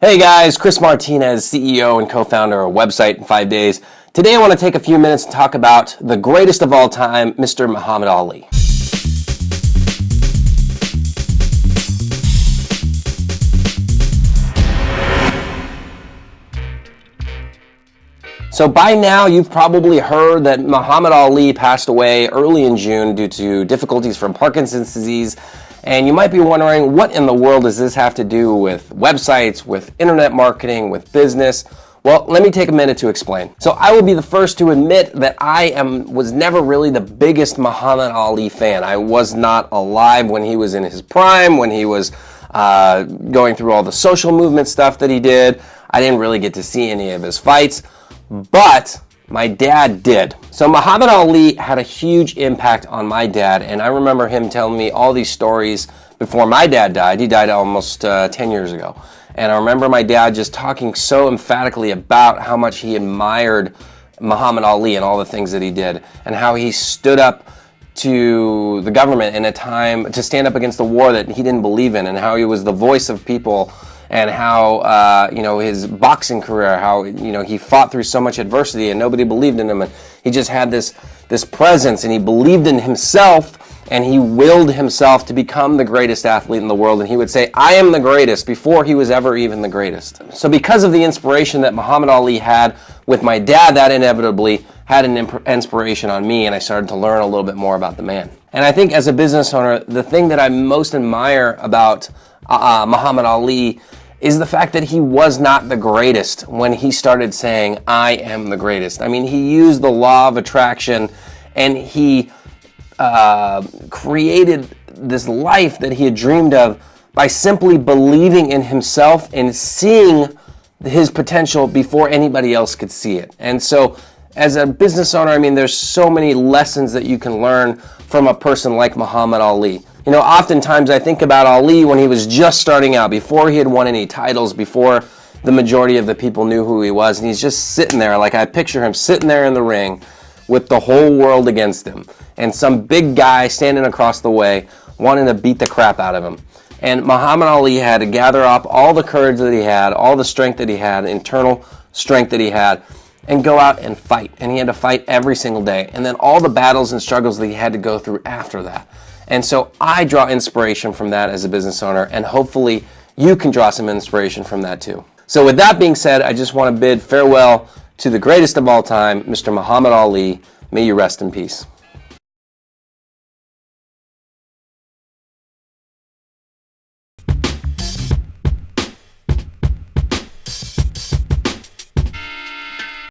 Hey guys, Chris Martinez, CEO and co-founder of Website in 5 Days. Today I want to take a few minutes to talk about the greatest of all time, Mr. Muhammad Ali. So by now you've probably heard that Muhammad Ali passed away early in June due to difficulties from Parkinson's disease. And you might be wondering, what in the world does this have to do with websites, with internet marketing, with business? Well, let me take a minute to explain. So I will be the first to admit that I was never really the biggest Muhammad Ali fan. I was not alive when he was in his prime, when he was going through all the social movement stuff that he did. I didn't really get to see any of his fights, but my dad did. So Muhammad Ali had a huge impact on my dad, and I remember him telling me all these stories before my dad died. He died almost 10 years ago. And I remember my dad just talking so emphatically about how much he admired Muhammad Ali and all the things that he did, and how he stood up to the government in a time to stand up against the war that he didn't believe in, and how he was the voice of people, and how his boxing career, how he fought through so much adversity and nobody believed in him, and he just had this presence, and he believed in himself, and he willed himself to become the greatest athlete in the world, and he would say, "I am the greatest," before he was ever even the greatest. So because of the inspiration that Muhammad Ali had with my dad, that inevitably had an inspiration on me, and I started to learn a little bit more about the man. And I think as a business owner, the thing that I most admire about Muhammad Ali is the fact that he was not the greatest when he started saying, "I am the greatest." I mean, he used the law of attraction, and he created this life that he had dreamed of by simply believing in himself and seeing his potential before anybody else could see it. And so as a business owner, I mean, there's so many lessons that you can learn from a person like Muhammad Ali. You know, oftentimes I think about Ali when he was just starting out, before he had won any titles, before the majority of the people knew who he was, and he's just sitting there, like I picture him sitting there in the ring with the whole world against him, and some big guy standing across the way wanting to beat the crap out of him. And Muhammad Ali had to gather up all the courage that he had, all the strength that he had, internal strength that he had, and go out and fight. And he had to fight every single day. And then all the battles and struggles that he had to go through after that. And so I draw inspiration from that as a business owner, and hopefully you can draw some inspiration from that too. So with that being said, I just want to bid farewell to the greatest of all time, Mr. Muhammad Ali. May you rest in peace.